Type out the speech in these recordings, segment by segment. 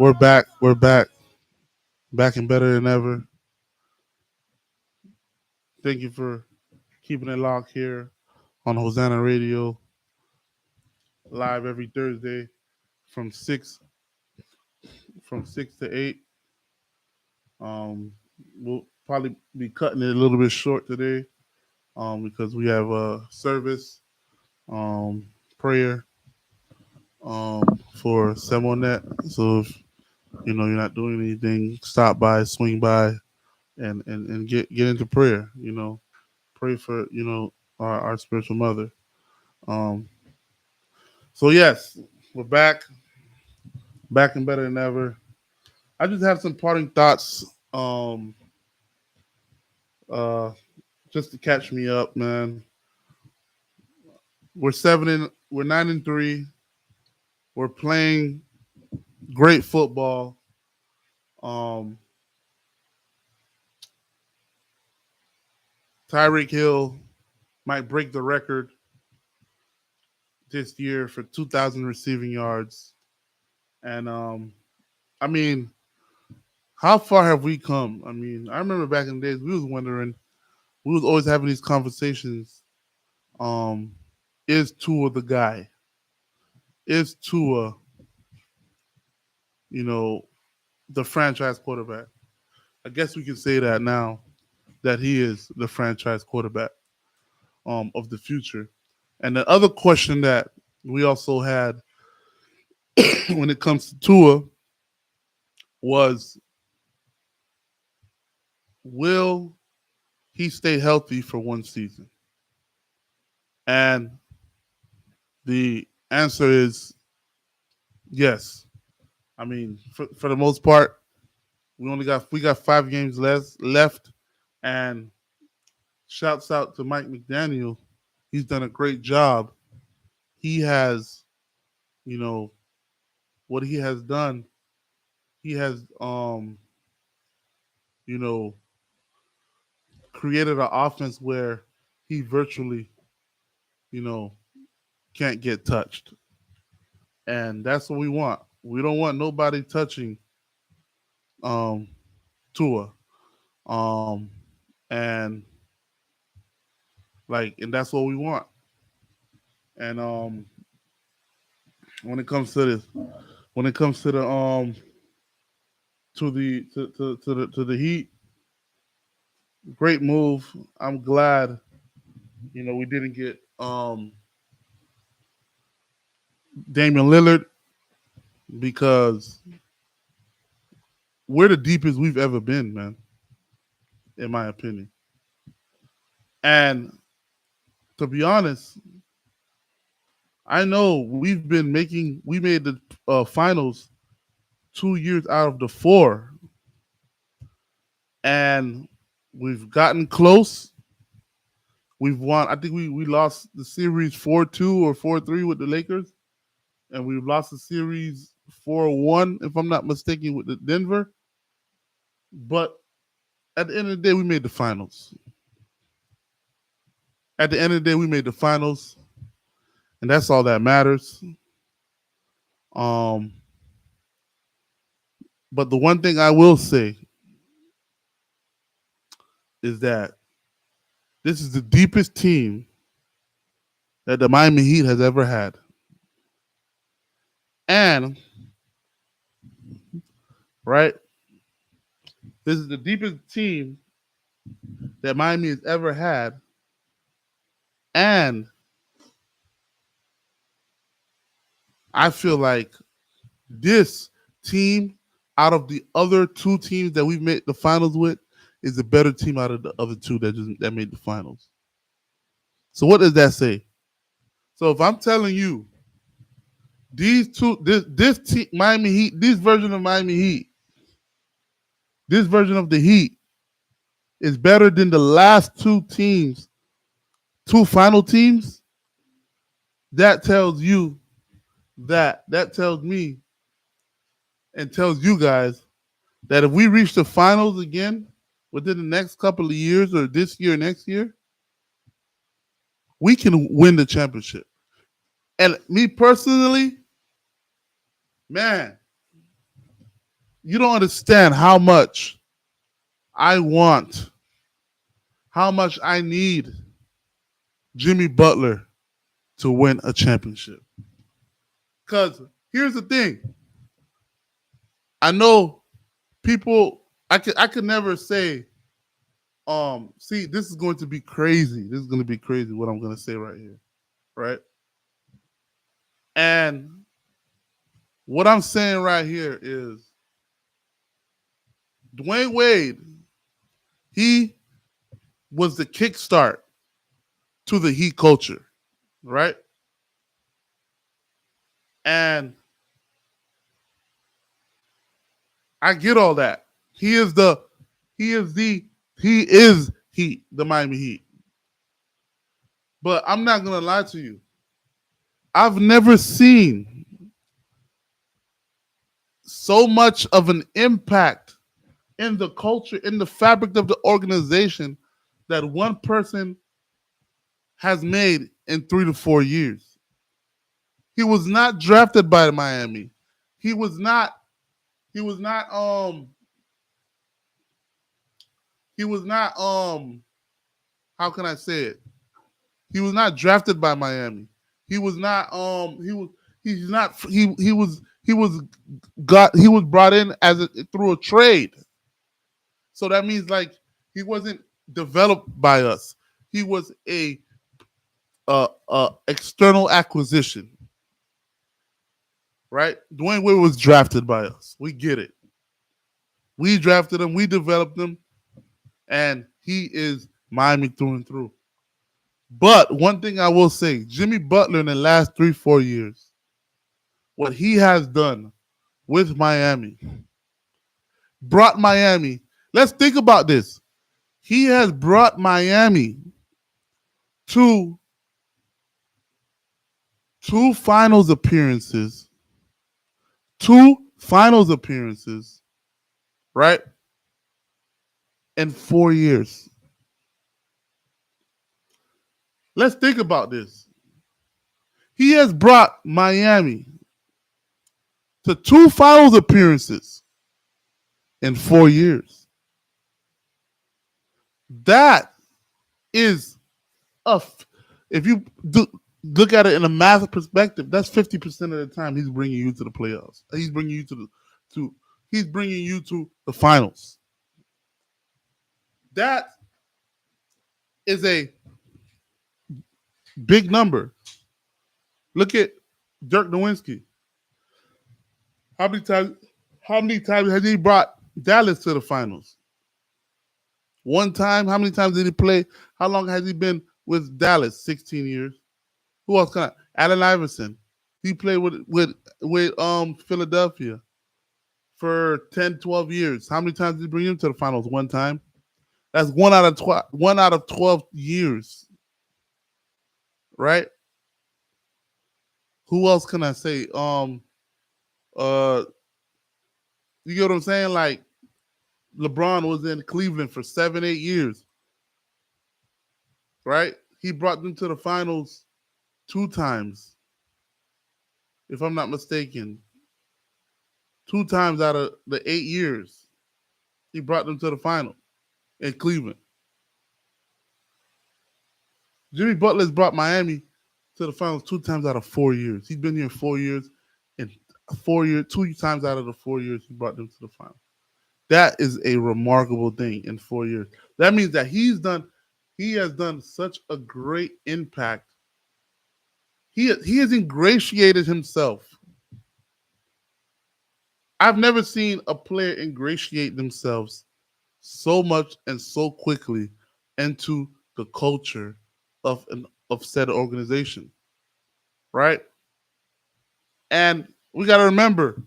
We're back. We're back. Back and better than ever. Thank you for keeping it locked here on Hosanna Radio, live every Thursday from six to eight. We'll probably be cutting it a little bit short today, because we have a service, prayer, for Semonet. So if you're not doing anything, stop by, swing by, and get into prayer. Pray for our spiritual mother. Um, so yes, we're back and better than ever. I just have some parting thoughts, uh, just to catch me up, man. We're 9-3. We're playing great football. Um, Tyreek Hill might break the record this year for 2,000 receiving yards. And I mean, how far have we come? I mean, I remember back in the days we was always having these conversations. Um, is Tua the guy? Is Tua, you know, the franchise quarterback? I guess we can say that now that he is the franchise quarterback of the future. And the other question that we also had when it comes to Tua was, will he stay healthy for one season? And the answer is yes. I mean, for the most part, we got 5 games left, and shouts out to Mike McDaniel. He's done a great job. He has, you know, what he has done. He has, you know, created an offense where he virtually, you know, can't get touched, and that's what we want. We don't want nobody touching um, Tua, um, and and that's what we want. And when it comes to this, when it comes to the to the Heat, great move. I'm glad we didn't get Damian Lillard, because we're the deepest we've ever been, man, in my opinion. And to be honest, I know we made the finals 2 years out of the four, and we've gotten close. We've won. I think we lost the series 4-2 or 4-3 with the Lakers, and we've lost the series 4-1, if I'm not mistaken, with the Denver. But at the end of the day, we made the finals. At the end of the day, we made the finals, and that's all that matters. Um, but the one thing I will say is that this is the deepest team that the Miami Heat has ever had. And, right, this is the deepest team that Miami has ever had. And I feel like this team, out of the other two teams that we've made the finals with, is a better team out of the other two that made the finals. So what does that say? So if I'm telling you this team, Miami Heat, this version of Miami Heat, this version of the Heat is better than the last two final teams, that tells you that tells me and tells you guys that if we reach the finals again within the next couple of years, or this year, next year, we can win the championship. And me personally, man, You don't understand how much I want, how much I need Jimmy Butler to win a championship. Because here's the thing. I know people I could never say, see, this is going to be crazy. This is gonna be crazy what I'm gonna say right here. Right? And what I'm saying right here is Dwayne Wade, he was the kickstart to the Heat culture, right? And I get all that. He is the he is the he is Heat, the Miami Heat. But I'm not gonna lie to you. I've never seen so much of an impact in the culture, in the fabric of the organization that one person has made in 3 to 4 years. He was not drafted by Miami. He was not he was not he was not how can I say it? He was not drafted by Miami. He was not he's not he was brought in through a trade. So that means like he wasn't developed by us. He was a external acquisition, right? Dwayne Wade was drafted by us. We get it. We drafted him, we developed him, and he is Miami through and through. But one thing I will say, Jimmy Butler in the last 3, 4 years, what he has done with Miami, brought Miami. Let's think about this. He has brought Miami to two finals appearances, two finals appearances, right? In 4 years. Let's think about this. He has brought Miami to two finals appearances in 4 years. That is a, if you look at it in a math perspective, that's 50% of the time he's bringing you to the playoffs. He's bringing you to he's bringing you to the finals. That is a big number. Look at Dirk Nowitzki. How many times? How many times has he brought Dallas to the finals? One time. How many times did he play? How long has he been with Dallas? 16 years. Who else? Allen Iverson. He played with Philadelphia for 10, 12 years. How many times did he bring him to the finals? One time. That's 1 out of 12 years, right? Who else can I say? Uh, you get what I'm saying? Like LeBron was in Cleveland for 7, 8 years, right? He brought them to the finals 2 times, if I'm not mistaken. 2 times out of the 8 years, he brought them to the final in Cleveland. Jimmy Butler's brought Miami to the finals 2 times out of 4 years. He's been here 4 years, and 4 years, 2 times out of the 4 years, he brought them to the final. That is a remarkable thing in 4 years. That means that he has done such a great impact. He has ingratiated himself. I've never seen a player ingratiate themselves so much and so quickly into the culture of said organization, right? And we got to remember,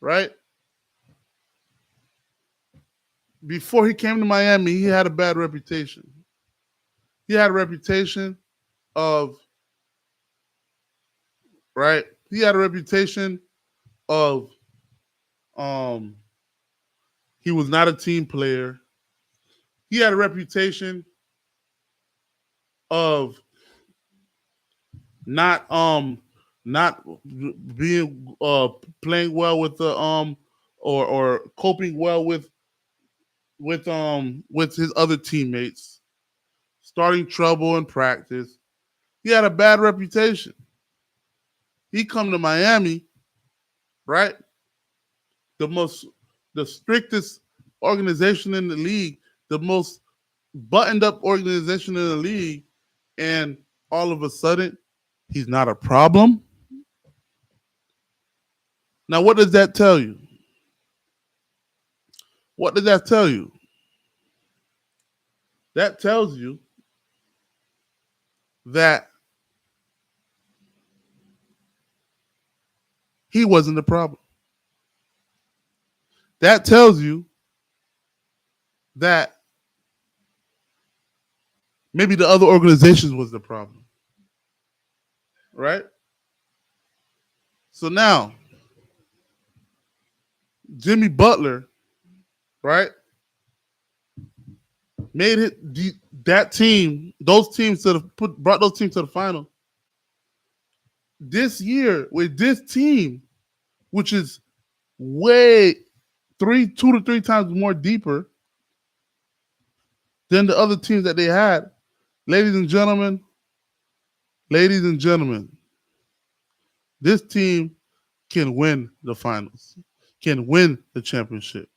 right? Before he came to Miami, he had a bad reputation. He had a reputation of right. He had a reputation of um he was not a team player. He had a reputation of not not being playing well with the or coping well with his other teammates, starting trouble in practice. He had a bad reputation. He come to Miami, right? The most the strictest organization in the league, the most buttoned up organization in the league, and all of a sudden he's not a problem. Now what does that tell you? What does that tell you? That tells you that he wasn't the problem. That tells you that maybe the other organizations was the problem, right? So now, Jimmy Butler, right, made it that team, those teams to brought those teams to the final. This year with this team, which is way 2 to 3 times more deeper than the other teams that they had, ladies and gentlemen, ladies and gentlemen, this team can win the finals, can win the championship,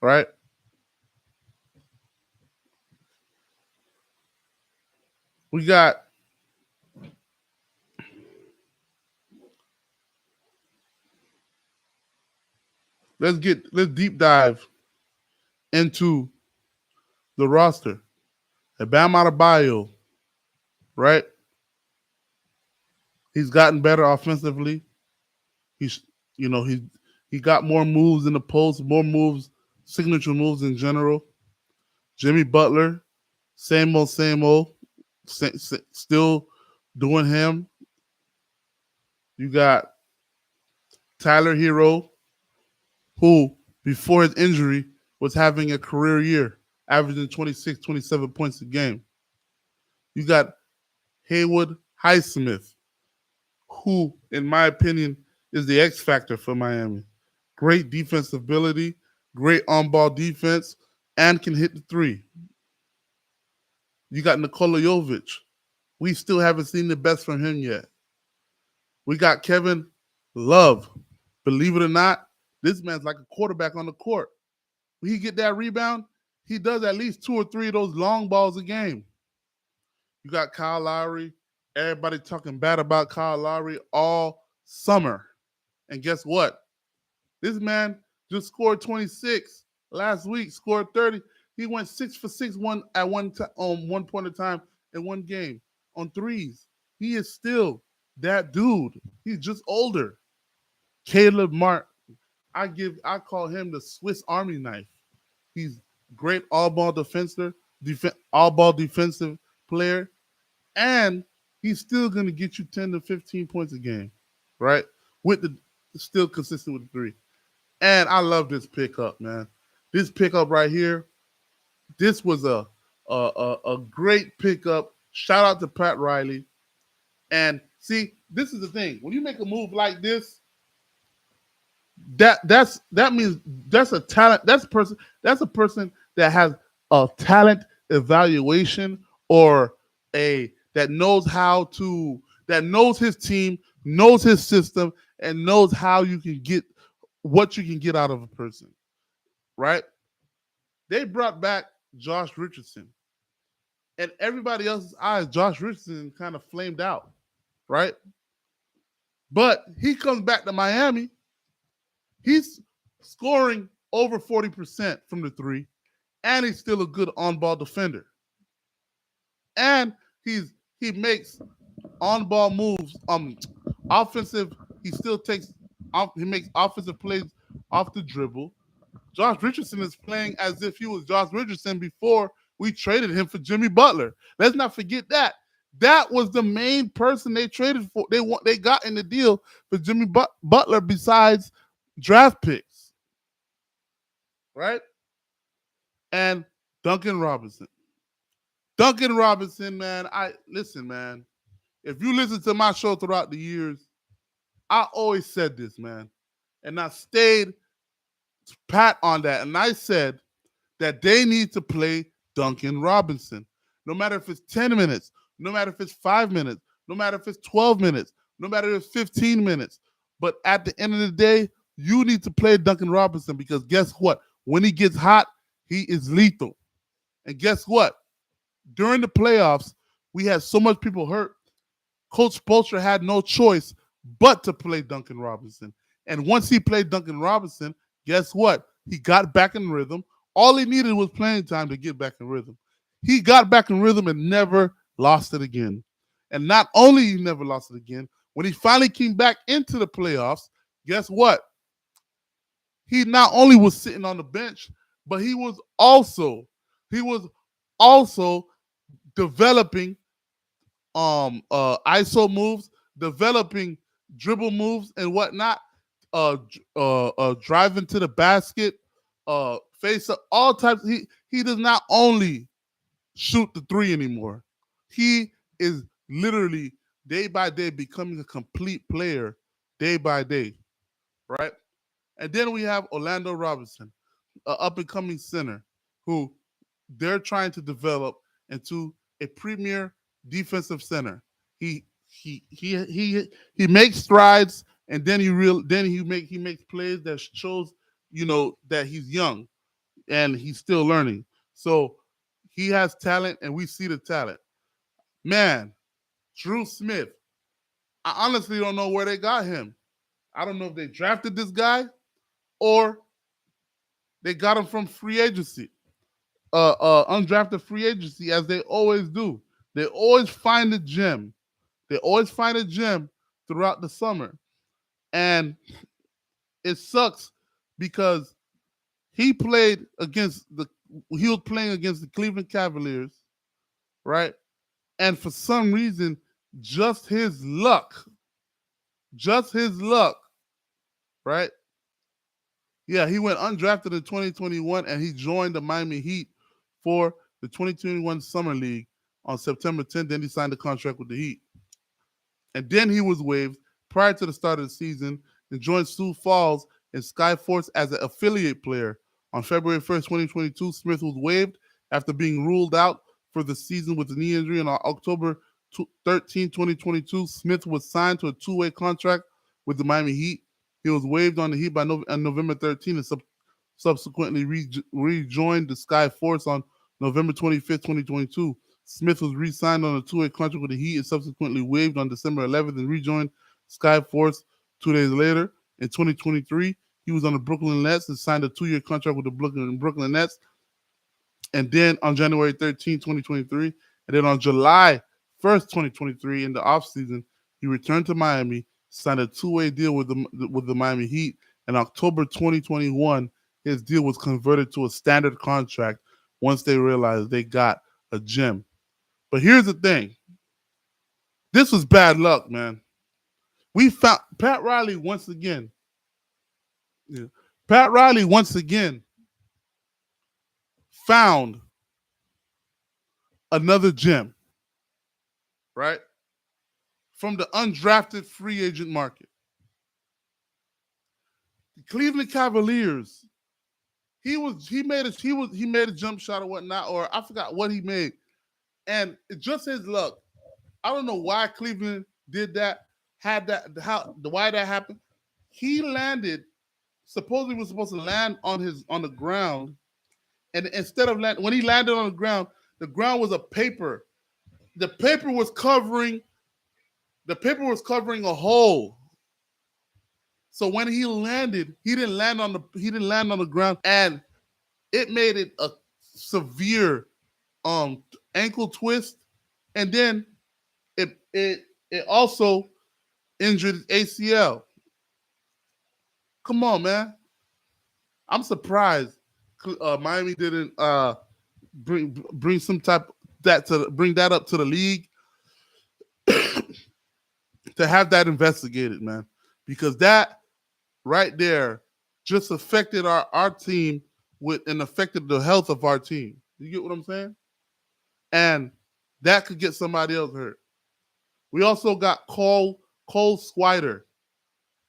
right? We got let's deep dive into the roster. Bam Adebayo, right? He's gotten better offensively. He's he got more moves in the post, more moves, signature moves in general. Jimmy Butler, same old, still doing him. You got Tyler Hero, who before his injury was having a career year, averaging 26, 27 points a game. You got Haywood Highsmith, who, in my opinion, is the X factor for Miami. Great defensive ability, great on-ball defense, and can hit the three. You got Nikola Jovic. We still haven't seen the best from him yet. We got Kevin Love. Believe it or not, this man's like a quarterback on the court. When he get that rebound, he does at least 2 or 3 of those long balls a game. You got Kyle Lowry. Everybody talking bad about Kyle Lowry all summer. And guess what? This man just scored 26 last week, scored 30. He went 6 for 6 on one point of time in one game on threes. He is still that dude. He's just older. Caleb Martin. I call him the Swiss Army knife. He's great all-ball defensive player, and he's still going to get you 10 to 15 points a game, right? With the still consistent with the three. And I love this pickup, man. This pickup right here, this was a great pickup. Shout out to Pat Riley. And see, this is the thing. When you make a move like this, that means that's a talent. That's a person that has a talent evaluation or that knows his team, knows his system, and knows how you can get what you can get out of a person. Right? They brought back Josh Richardson. And everybody else's eyes, Josh Richardson kind of flamed out. Right? But he comes back to Miami. He's scoring over 40% from the three, and he's still a good on-ball defender. And he makes on-ball moves, offensive. He makes offensive plays off the dribble. Josh Richardson is playing as if he was Josh Richardson before we traded him for Jimmy Butler. Let's not forget that. That was the main person they traded for. They got in the deal for Jimmy Butler besides draft picks, right? And Duncan Robinson. Duncan Robinson, man. Listen, man. If you listen to my show throughout the years, I always said this, man, and I stayed pat on that, and I said that they need to play Duncan Robinson. No matter if it's 10 minutes, no matter if it's 5 minutes, no matter if it's 12 minutes, no matter if it's 15 minutes. But at the end of the day, you need to play Duncan Robinson because guess what? When he gets hot, he is lethal. And guess what? During the playoffs, we had so much people hurt. Coach Bolcher had no choice but to play Duncan Robinson. And once he played Duncan Robinson, guess what? He got back in rhythm. All he needed was playing time to get back in rhythm. He got back in rhythm and never lost it again. And not only he never lost it again, when he finally came back into the playoffs, guess what? He not only was sitting on the bench, but he was also developing ISO moves, developing dribble moves and whatnot, driving to the basket, face up, all types. He does not only shoot the three anymore. He is literally day by day becoming a complete player, day by day, right? And then we have Orlando Robinson, an up and coming center, who they're trying to develop into a premier defensive center. He makes strides, and then he makes plays that shows that he's young and he's still learning. So he has talent, and we see the talent. Man, Drew Smith. I honestly don't know where they got him. I don't know if they drafted this guy or they got him from free agency, undrafted free agency, as they always do. They always find a gem. They always find a gem throughout the summer, and it sucks because he played against the he was playing against the Cleveland Cavaliers, right? And for some reason, just his luck, just his luck, right? Yeah, he went undrafted in 2021 and he joined the Miami Heat for the 2021 Summer League on September 10th. Then he signed a contract with the Heat. And then he was waived prior to the start of the season and joined Sioux Falls and Skyforce as an affiliate player. On February 1st, 2022, Smith was waived after being ruled out for the season with a knee injury. And on October 13, 2022, Smith was signed to a two-way contract with the Miami Heat. He was waived on the Heat on November 13 and subsequently rejoined the Skyforce on November 25th, 2022. Smith was re-signed on a two-way contract with the Heat and subsequently waived on December 11th and rejoined Skyforce 2 days later. In 2023, he was on the Brooklyn Nets and signed a two-year contract with the Brooklyn Nets. And then on January 13, 2023, and then on July 1st, 2023, in the offseason, he returned to Miami, signed a two-way deal with the Miami Heat. In October 2021, his deal was converted to a standard contract once they realized they got a gem. But here's the thing. This was bad luck, man. We found Pat Riley once again. Yeah, Pat Riley once again found another gem, right? From the undrafted free agent market. The Cleveland Cavaliers. He made a jump shot or whatnot, or I forgot what he made. And it's just his luck. I don't know why Cleveland did that, why that happened. He landed, supposedly was supposed to land on the ground, and instead of when he landed on the ground was a paper. The paper was covering a hole. So when he landed, he didn't land on the ground, and it made it a severe ankle twist, and then it also injured his ACL. Come on, man. I'm surprised Miami didn't bring some type bring that up to the league to have that investigated, man, because that right there just affected our team and affected the health of our team. You get what I'm saying? And that could get somebody else hurt. We also got Cole Swider.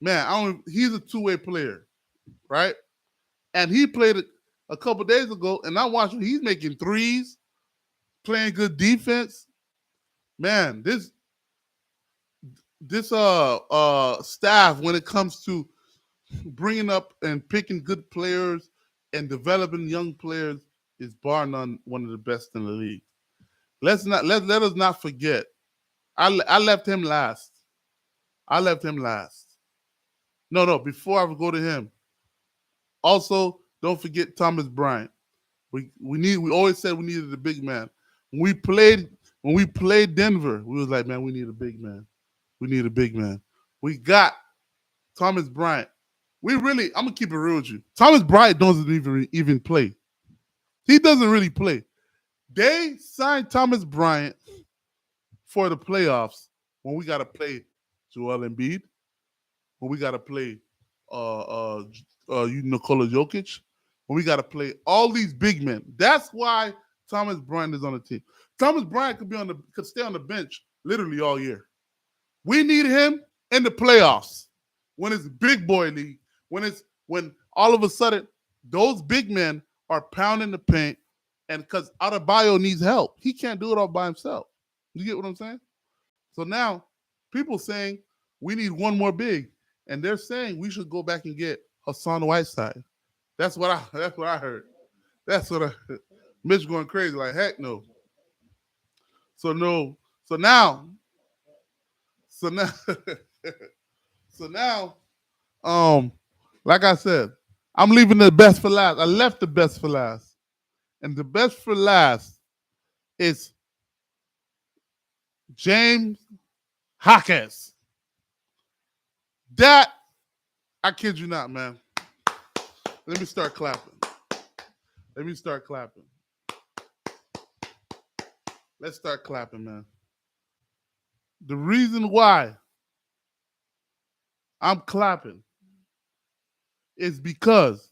Man, he's a two-way player, right? And he played a couple days ago, and I watched him. He's making threes, playing good defense. Man, this staff, when it comes to bringing up and picking good players and developing young players, is bar none one of the best in the league. Let us not forget. I left him last. I left him last. No. Before I go to him, also don't forget Thomas Bryant. We always said we needed a big man. When we played Denver, we was like, man, we need a big man. We need a big man. We got Thomas Bryant. I'm gonna keep it real with you. Thomas Bryant doesn't even play. He doesn't really play. They signed Thomas Bryant for the playoffs when we gotta play Joel Embiid, when we gotta play Nikola Jokic, when we gotta play all these big men. That's why Thomas Bryant is on the team. Thomas Bryant could stay on the bench literally all year. We need him in the playoffs when it's big boy league. When all of a sudden those big men are pounding the paint, and because Adebayo needs help, he can't do it all by himself. You get what I'm saying? So now people saying we need one more big, and they're saying we should go back and get Hassan Whiteside. That's what I heard. That's what I heard. Mitch going crazy like heck no. So no. So now. So now. So now. Like I said, I'm leaving the best for last. I left the best for last, and the best for last is James Hawkins. That I kid you not, man. Let me start clapping. Let me start clapping. Let's start clapping, man. The reason why I'm clapping is because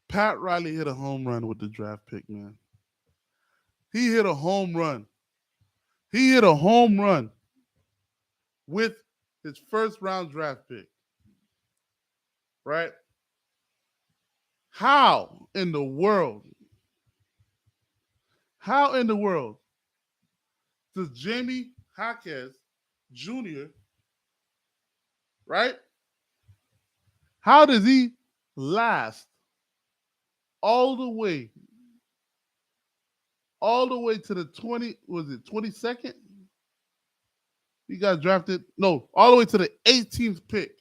Pat Riley hit a home run with the draft pick, man. He hit a home run. He hit a home run with his first round draft pick. Right? How in the world does Jamie Hawkins Jr., right? How does he last all the way to the 22nd? He got drafted. No, all the way to the 18th pick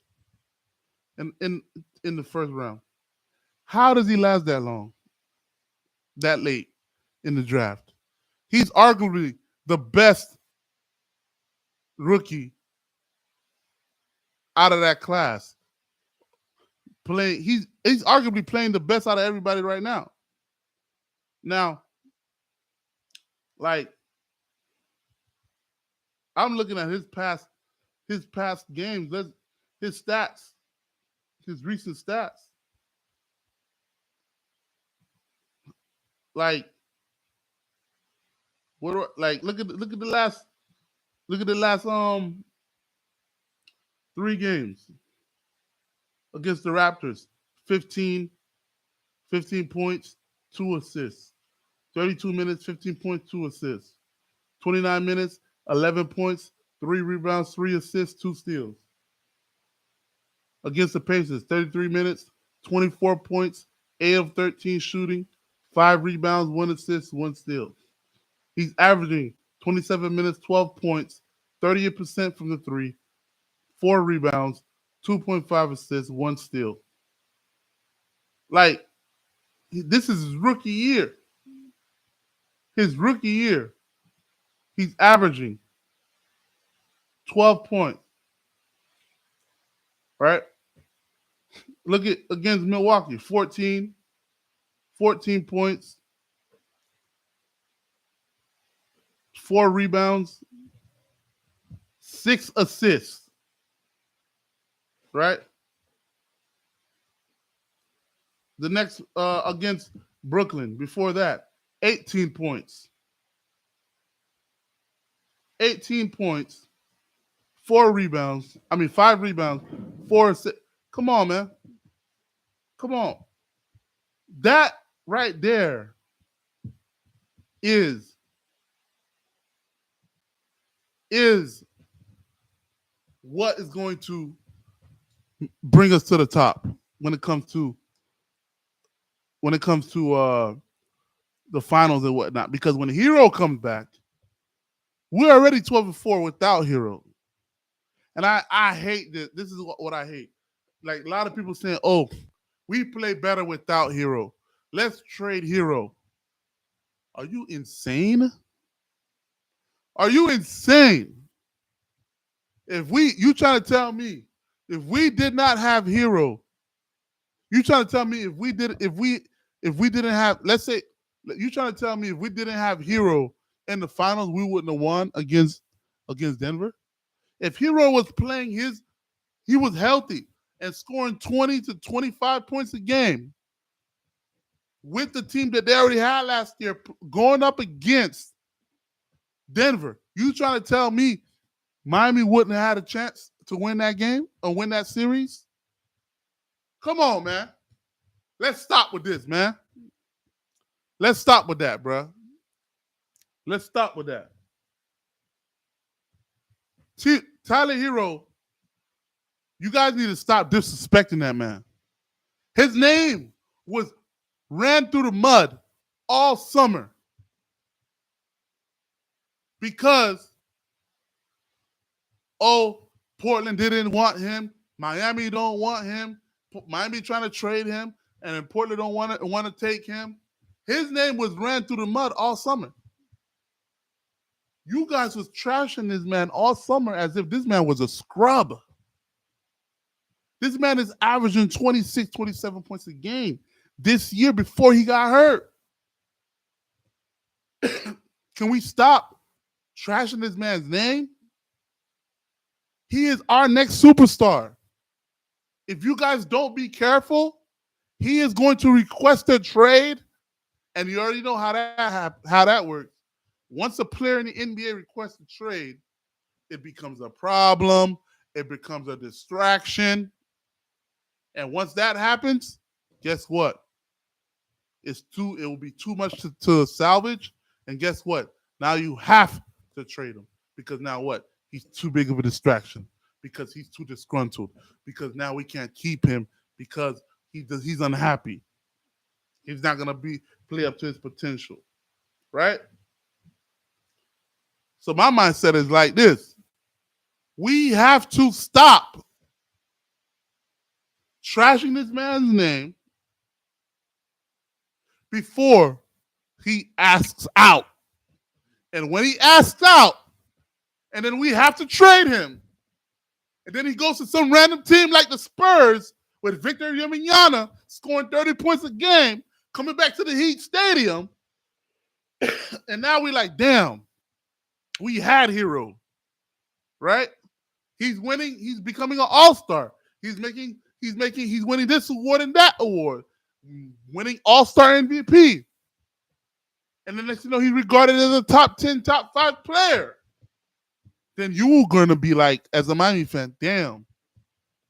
in the first round. How does he last that long? That late in the draft? He's arguably the best rookie out of that class. He's arguably playing the best out of everybody right now. Now, like, I'm looking at his past games, his stats, his recent stats. Like, look at the last 3 games against the Raptors. 15 points, 2 assists. 32 minutes, 15 points, 2 assists. 29 minutes, 11 points, 3 rebounds, 3 assists, 2 steals. Against the Pacers, 33 minutes, 24 points, 8 of 13 shooting, 5 rebounds, 1 assist, 1 steal. He's averaging 27 minutes, 12 points, 38% from the 3, 4 rebounds, 2.5 assists, 1 steal. Like, this is his rookie year. His rookie year, he's averaging 12 points. Right? Look at against Milwaukee, 14 points, 4 rebounds, 6 assists. Right? The next against Brooklyn, before that, 18 points. 18 points, 5 rebounds, 4 assists. Come on, man. Come on. That right there is is what is going to bring us to the top when it comes to the finals and whatnot. Because when Hero comes back, we're already 12-4 without Hero. And I hate this. This is what I hate. Like a lot of people saying, "Oh, we play better without Hero. Let's trade Hero." Are you insane? Are you insane? You trying to tell me if we did not have Hero, you trying to tell me if we didn't have, let's say, you trying to tell me if we didn't have Hero in the finals, we wouldn't have won against Denver? If Hero was playing he was healthy and scoring 20 to 25 points a game with the team that they already had last year going up against Denver, you trying to tell me Miami wouldn't have had a chance to win that game or win that series? Come on, man. Let's stop with this, man. Let's stop with that, bro. Let's stop with that. Tyler Hero, you guys need to stop disrespecting that man. His name was ran through the mud all summer because, Portland didn't want him. Miami don't want him. Miami trying to trade him, and then Portland don't want to take him. His name was ran through the mud all summer. You guys was trashing this man all summer as if this man was a scrub. This man is averaging 26, 27 points a game this year before he got hurt. Can we stop trashing this man's name? He is our next superstar. If you guys don't be careful, he is going to request a trade, and you already know how that works. Once a player in the NBA requests a trade, it becomes a problem. It becomes a distraction. And once that happens, guess what? It will be too much to salvage. And guess what? Now you have to trade him. Because now what? He's too big of a distraction. Because he's too disgruntled. Because now we can't keep him because he's unhappy. He's not going to play up to his potential. Right? So my mindset is like this. We have to stop trashing this man's name before he asks out. And when he asks out, and then we have to trade him, and then he goes to some random team like the Spurs with Victor Wembanyama scoring 30 points a game, coming back to the Heat Stadium, and now we like, damn, we had Hero, right? He's winning. He's becoming an all-star. He's winning this award and that award, winning all-star MVP. And then next you know, he's regarded as a top 10, top 5 player. Then you're going to be like, as a Miami fan, damn,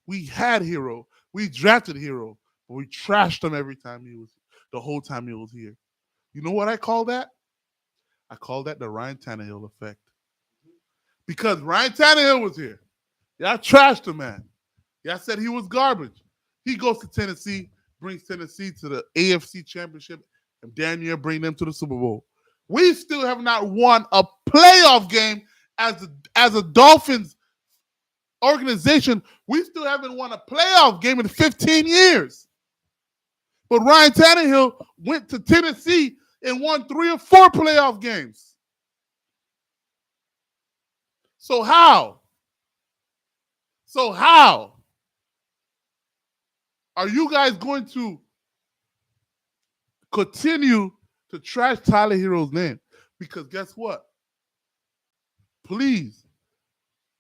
we had Hero. We drafted Hero, but we trashed him the whole time he was here. You know what I call that? I call that the Ryan Tannehill effect. Because Ryan Tannehill was here. Y'all trashed him, man. Y'all said he was garbage. He goes to Tennessee, brings Tennessee to the AFC Championship, and damn near bring them to the Super Bowl. We still have not won a playoff game as a Dolphins organization. We still haven't won a playoff game in 15 years. But Ryan Tannehill went to Tennessee and won 3 or 4 playoff games. So how are you guys going to continue to trash Tyler Hero's name? Because guess what? Please,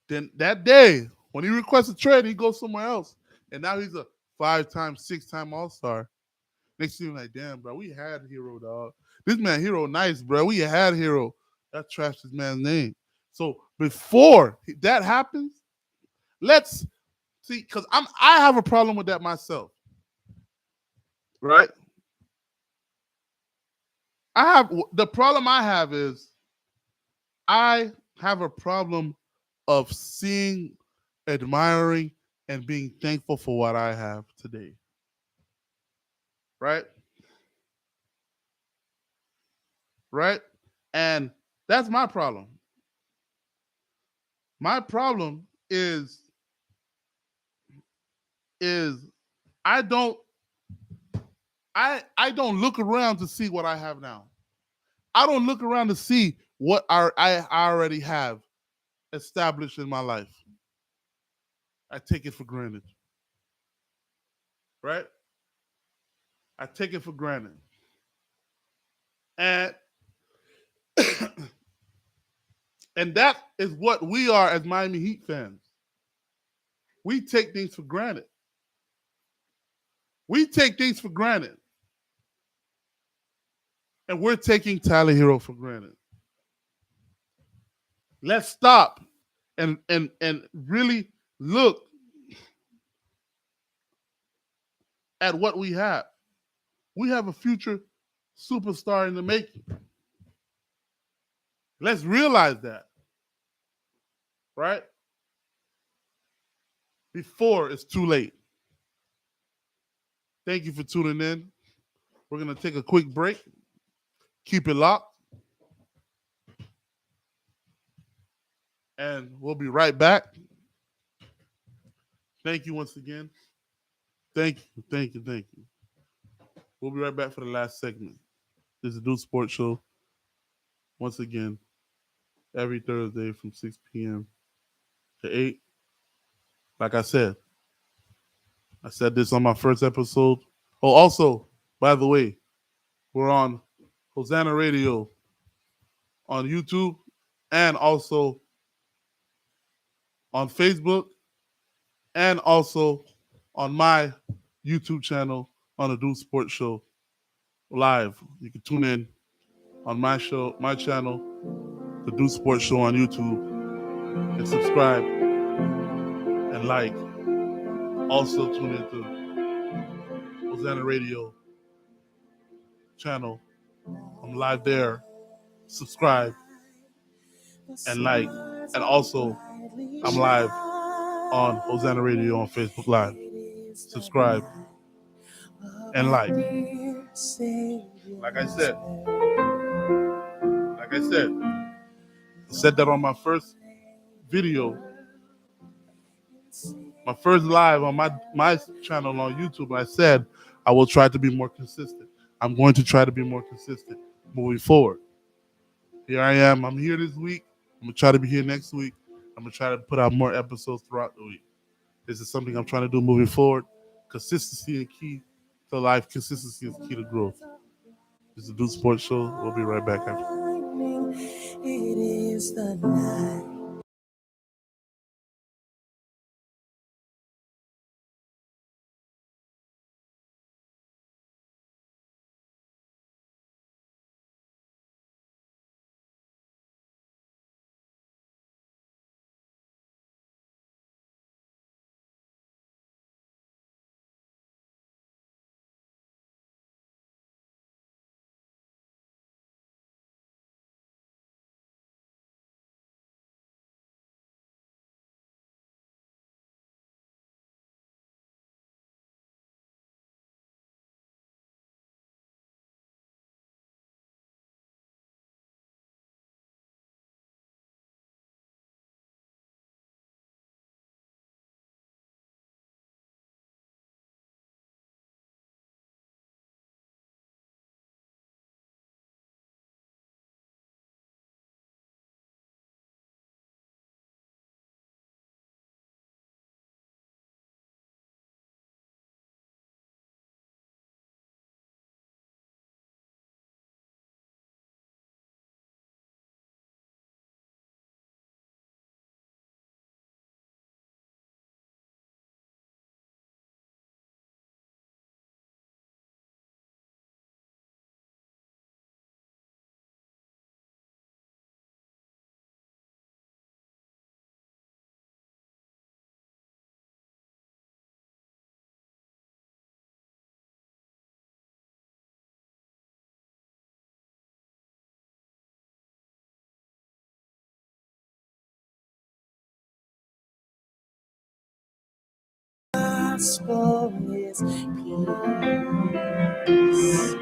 then that day when he requests a trade, he goes somewhere else, and now he's a 5-time, 6-time All-Star. Next thing you're like, damn, bro, we had Hero, dog. This man Hero nice, bro. We had Hero. That trashed this man's name. So before that happens, Let's see, because I have a problem with that myself, right? I have the problem I have is I have a problem of seeing, admiring, and being thankful for what I have today. Right? Right? And that's my problem. My problem is I don't I don't look around to see what I have now. I don't look around to see what I already have established in my life. I take it for granted. Right? I take it for granted. And and that is what we are as Miami Heat fans. We take things for granted. We take things for granted. And we're taking Tyler Hero for granted. Let's stop and really look at what we have. We have a future superstar in the making. Let's realize that, right? Before it's too late. Thank you for tuning in. We're going to take a quick break. Keep it locked. And we'll be right back. Thank you once again. Thank you, thank you, thank you. We'll be right back for the last segment. This is the Deus Sports Show. Once again, every Thursday from 6 p.m. to 8. Like I said this on my first episode. Oh, also, by the way, we're on Hosanna Radio on YouTube and also on Facebook and also on my YouTube channel on the Deus Sports Show live. You can tune in on my show, my channel, the Deus Sports Show on YouTube, and subscribe and like. Also tune into Hosanna Radio channel. I'm live there. Subscribe and like. And also, I'm live on Hosanna Radio on Facebook Live. Subscribe and like. Like I said, I said that on my first video, my first live on my channel on YouTube. I said I will try to be more consistent. I'm going to try to be more consistent moving forward. Here I am. I'm here this week. I'm going to try to be here next week. I'm going to try to put out more episodes throughout the week. This is something I'm trying to do moving forward. Consistency is key to life. Consistency is key to growth. This is the Deus Sports Show. We'll be right back after. It is the night. gospel is peace,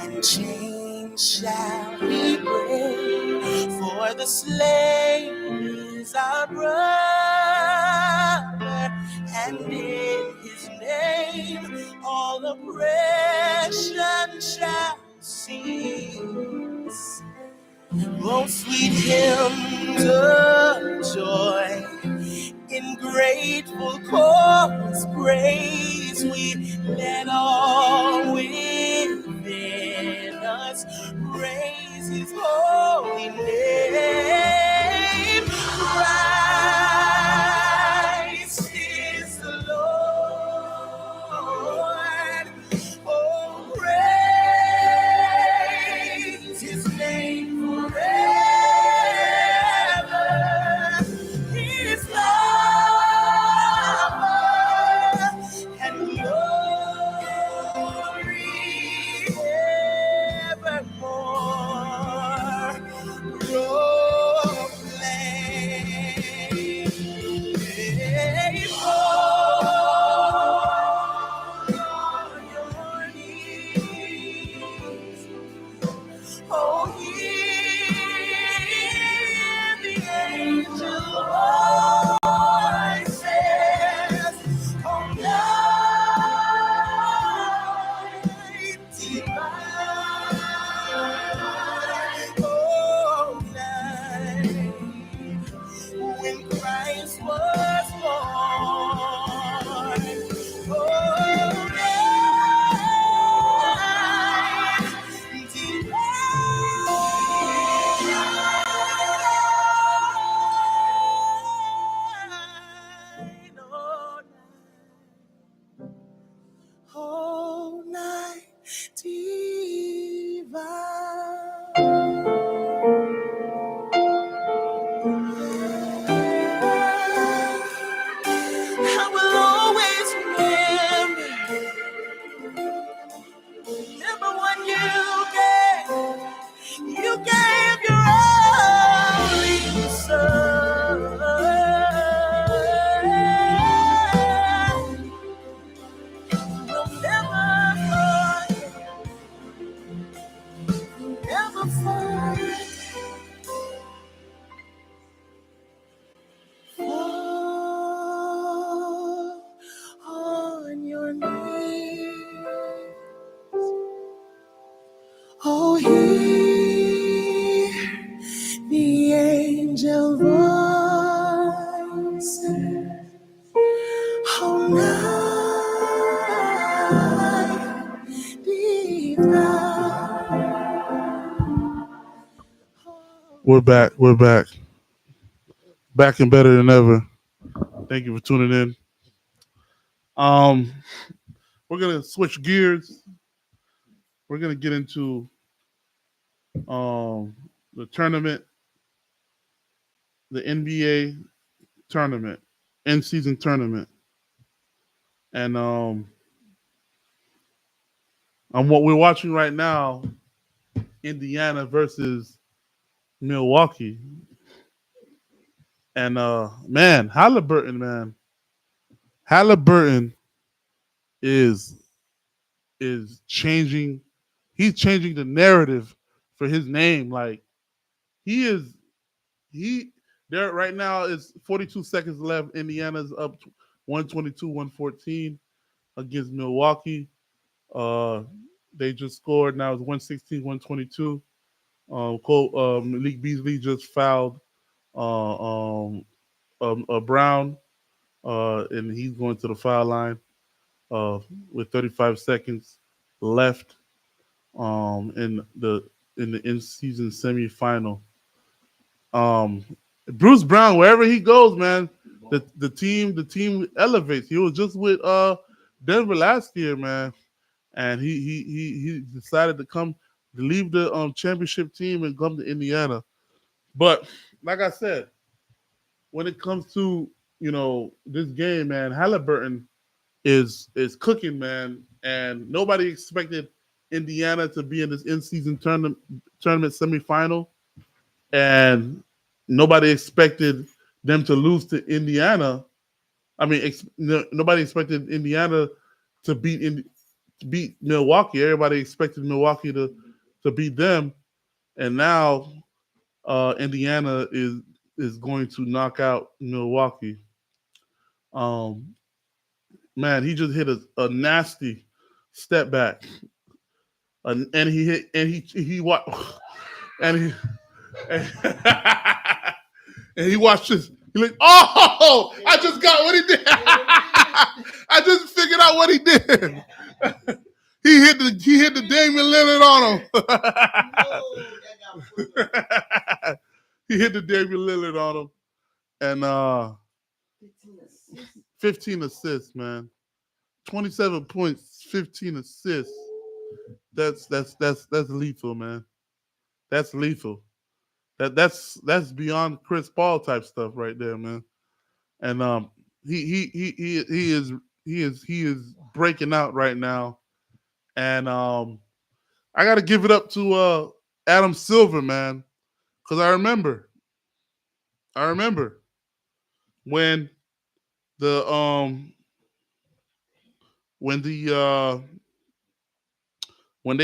and chains shall he break, for the slave is our brother, and in his name all oppression shall cease. Oh, sweet hymns of joy, in grateful chorus praise, we let all within us praise his holy name. Christ is the Lord. Oh, praise his name forever. His love and glory evermore proclaim. On your knees, oh, hear the angel voices. Oh, night divine. Oh, night when Christ was born. Oh, night divine. Oh, night divine. I will always remember what you gave. You gave your only son. We'll never forget. Fall on your knees. Oh, hear the angel voices. Oh, night divine. We're back. We're back. Back and better than ever. Thank you for tuning in. Um, we're gonna switch gears. We're gonna get into the tournament, the NBA tournament, end season tournament, and on what we're watching right now, Indiana versus Milwaukee, and man, Halliburton is changing. He's changing the narrative for his name. Like he is he there right now is 42 seconds left. Indiana's up 122-114 against Milwaukee. Uh, they just scored. Now it's 116-122. Malik Beasley just fouled Brown, and he's going to the foul line with 35 seconds left in the in-season semifinal. Um, Bruce Brown, wherever he goes, man, the team elevates. He was just with Denver last year, man, and he decided to leave the championship team and come to Indiana. But like I said, when it comes to this game, man, Halliburton is cooking, man, and nobody expected Indiana to be in this in-season tournament semifinal, and nobody expected them to lose to Indiana I mean, nobody expected Indiana to beat Milwaukee. Everybody expected Milwaukee to beat them, and now Indiana is going to knock out Milwaukee. Um, man, he just hit a nasty step back, and he hit and he what and he and, and he watched this. He like, oh, I just got what he did. I just figured out what he did. He hit the Damian Lillard on him. He hit the Damian Lillard on him, and 15 assists, man. 27 points, 15 assists. That's lethal, man. That's lethal. That's beyond Chris Paul type stuff right there, man. And he is breaking out right now. And I got to give it up to Adam Silver, man, because I remember when the when the when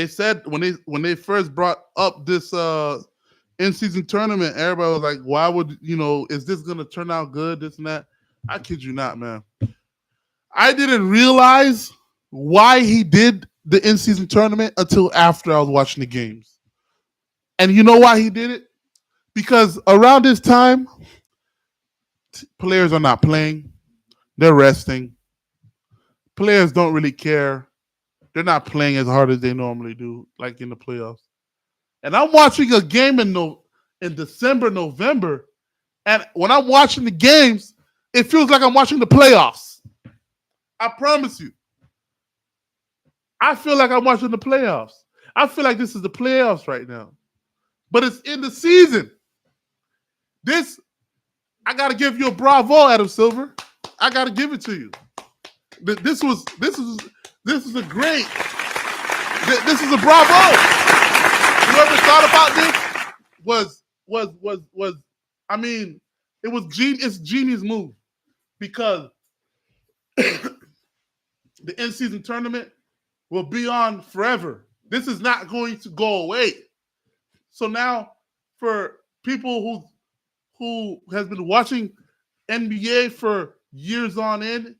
they first brought up this in season tournament, everybody was like, "Why would is this gonna turn out good? This and that." I kid you not, man. I didn't realize why he did the in season tournament until after I was watching the games. And you know why he did it? Because around this time, players are not playing; they're resting. Players don't really care. They're not playing as hard as they normally do, like in the playoffs. And I'm watching a game in December, November, and when I'm watching the games, it feels like I'm watching the playoffs. I promise you. I feel like I'm watching the playoffs. I feel like this is the playoffs right now. But it's in the season. This, I gotta give you a bravo, Adam Silver. I gotta give it to you. This is a great. This is a bravo. Whoever thought about this was I mean, it's genius move because the in-season tournament will be on forever. This is not going to go away. So now, for people who has been watching NBA for years on end,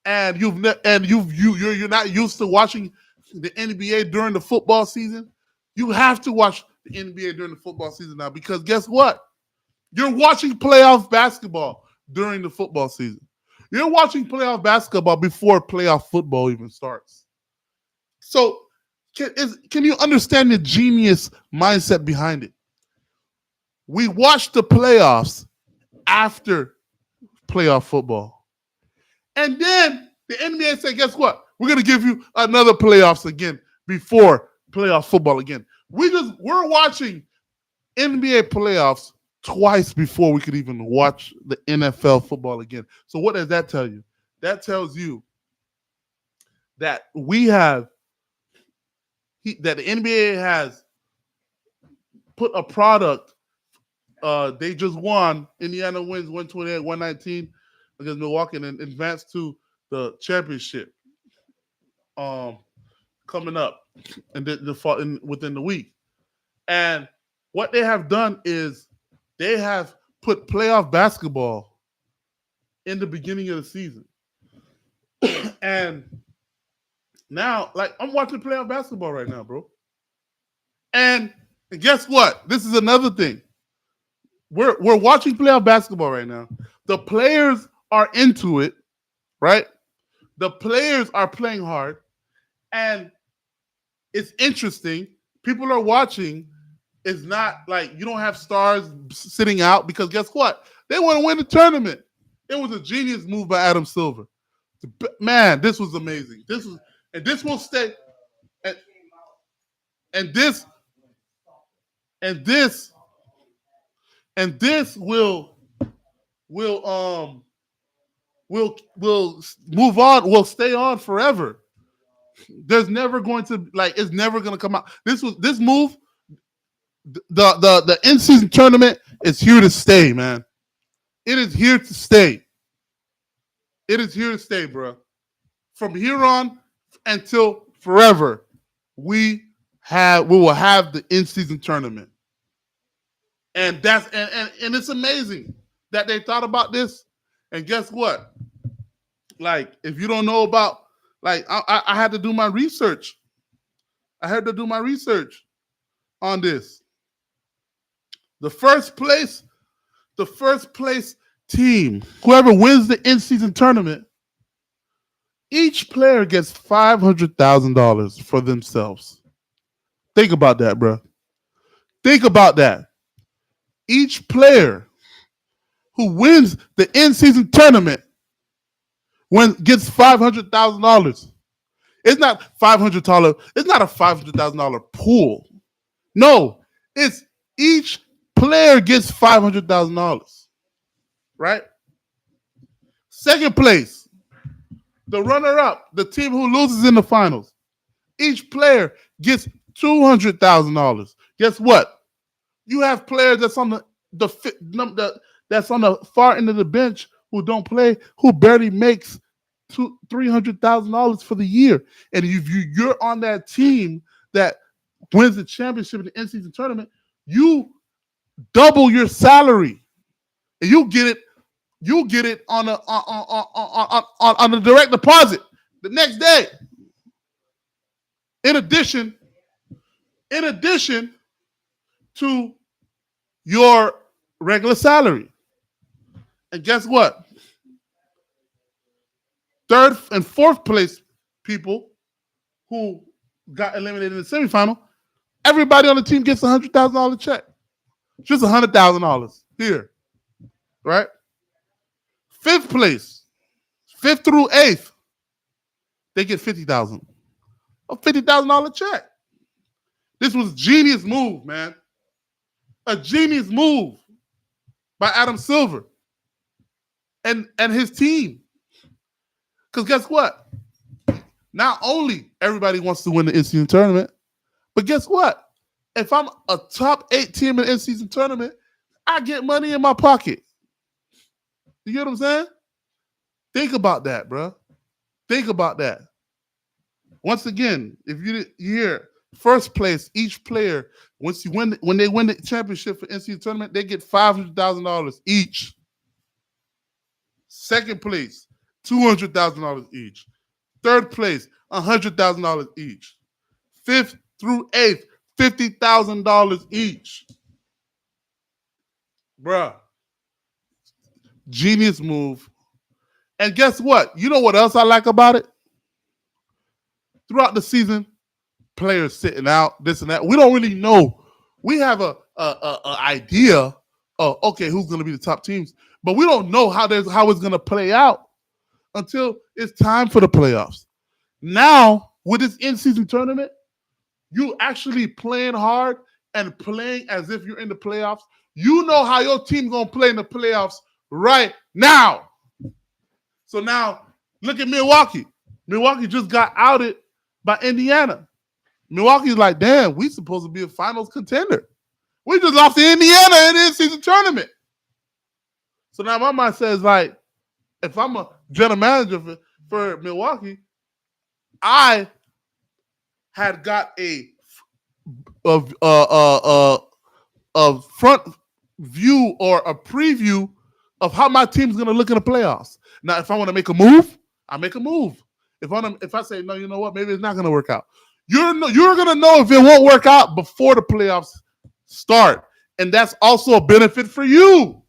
and you're not used to watching the NBA during the football season, you have to watch the NBA during the football season now because guess what? You're watching playoff basketball during the football season. You're watching playoff basketball before playoff football even starts. So, can you understand the genius mindset behind it? We watch the playoffs after playoff football. And then the NBA said, guess what? We're going to give you another playoffs again before playoff football again. We're watching NBA playoffs twice before we could even watch the NFL football again. So what does that tell you? That tells you that that the NBA has put a product. They just won. Indiana wins 128-119 against Milwaukee and advanced to the championship. Coming up within the week. And what they have done is they have put playoff basketball in the beginning of the season. And now, like, I'm watching playoff basketball right now, bro. And guess what? This is another thing. We're watching playoff basketball right now. The players are into it, right? The players are playing hard. And it's interesting. People are watching. It's not like you don't have stars sitting out because guess what? They want to win the tournament. It was a genius move by Adam Silver. Man, this was amazing. This will stay. And this will move on. Will stay on forever. There's never going to it's never going to come out. This move. The in-season tournament is here to stay, man. It is here to stay. It is here to stay, bro. From here on until forever, we will have the in-season tournament. And and it's amazing that they thought about this. And guess what? Like, if you don't know about, like, I had to do my research. I had to do my research on this. The first place, the first place team, whoever wins the in-season tournament, each player gets $500,000 for themselves. Think about that, bro. Think about that. Each player who wins the in-season tournament gets $500,000. It's not $500. It's not a $500,000 pool. No, it's each player gets $500,000. Right? Second place, the runner-up, the team who loses in the finals. Each player gets $200,000. Guess what? You have players that's on that's on the far end of the bench who don't play, who barely makes $300,000 for the year. And if you're on that team that wins the championship in the in-season tournament, you double your salary, and you get it on a direct deposit the next day. In addition to your regular salary. And guess what? Third and fourth place people who got eliminated in the semifinal, everybody on the team gets $100,000 check. Just $100,000 here, right? Fifth place, fifth through eighth, they get $50,000. A $50,000 check. This was a genius move, man. A genius move by Adam Silver and his team. Because guess what? Not only everybody wants to win the in-season tournament, but guess what? If I'm a top 8 team in the in-season tournament, I get money in my pocket. You get what I'm saying? Think about that, bro. Think about that. Once again, if you hear first place, each player, when they win the championship for in-season tournament, they get $500,000 each. Second place, $200,000 each. Third place, $100,000 each. Fifth through eighth, $50,000 each. Bruh. Genius move. And guess what? You know what else I like about it? Throughout the season, players sitting out, this and that. We don't really know. We have a idea of, okay, who's going to be the top teams, but we don't know how it's going to play out until it's time for the playoffs. Now, with this in-season tournament, you actually playing hard and playing as if you're in the playoffs. You know how your team's going to play in the playoffs right now. So now, look at Milwaukee. Milwaukee just got outed by Indiana. Milwaukee's like, damn, we supposed to be a finals contender. We just lost to Indiana in the in-season tournament. So now my mind says, like, if I'm a general manager for Milwaukee, I had got a front view or a preview of how my team's going to look in the playoffs. Now, if I want to make a move, I make a move. If I say, no, you know what, maybe it's not going to work out. You're going to know if it won't work out before the playoffs start. And that's also a benefit for you.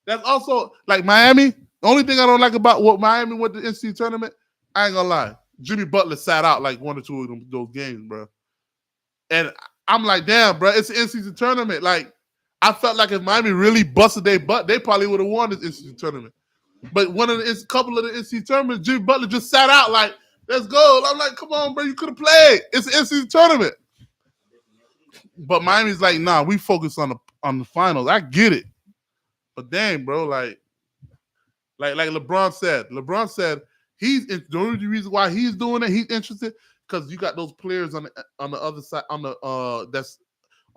That's also, like Miami, the only thing I don't like about what Miami went to the NCAA tournament, I ain't going to lie. Jimmy Butler sat out like one or two of those games, bro. And I'm like, damn, bro, it's an in-season tournament. Like, I felt like if Miami really busted their butt, they probably would have won this in-season tournament. But couple of the in-season tournaments, Jimmy Butler just sat out like, let's go. I'm like, come on, bro, you could have played. It's an in-season tournament. But Miami's like, nah, we focus on the finals. I get it. But dang, bro, like LeBron said. LeBron said the only reason why he's doing it, he's interested, because you got those players on the other side, on the that's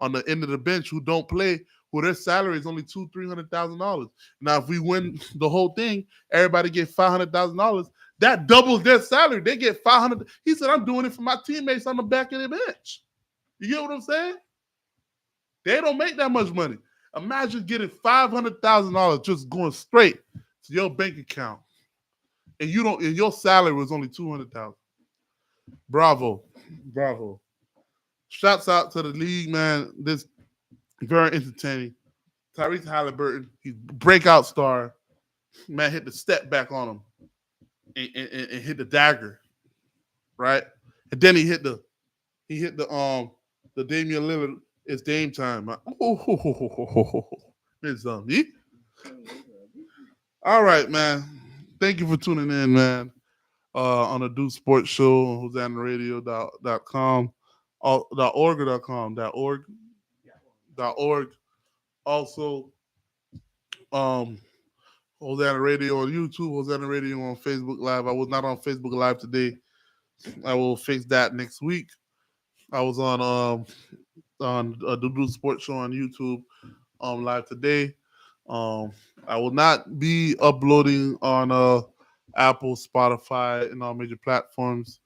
on the end of the bench who don't play, who their salary is only $200,000-$300,000. Now, if we win the whole thing, everybody get $500,000. That doubles their salary. They get 500. He said, "I'm doing it for my teammates on the back of the bench." You get what I'm saying? They don't make that much money. Imagine getting $500,000 just going straight to your bank account, and you don't. And your salary was only 200,000. Bravo, bravo. Shouts out to the league, man. This very entertaining. Tyrese Halliburton, he's breakout star. Man, hit the step back on him and hit the dagger, right? And then he hit the Damian Lillard. It's Dame time. It's all right, man. Thank you for tuning in, man. On the Deus Sports Show on HosannaRadio.com, .org or .com, .org. Also, um, Hosanna Radio on YouTube, Hosanna Radio on Facebook Live. I was not on Facebook Live today. I will fix that next week. I was on the Deus Sports Show on YouTube live today. Um, I will not be uploading on Apple, Spotify, and all major platforms.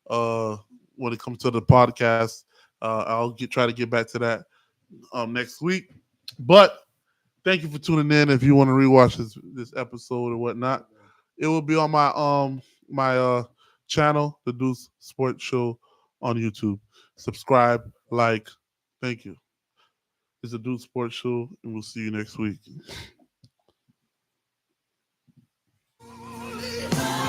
Uh, when it comes to the podcast, I'll try to get back to that next week. But thank you for tuning in. If you want to rewatch this episode or whatnot, it will be on my channel, the Deus Sports Show on YouTube. Subscribe, like. Thank you. It's a Deus Sports Show, and we'll see you next week.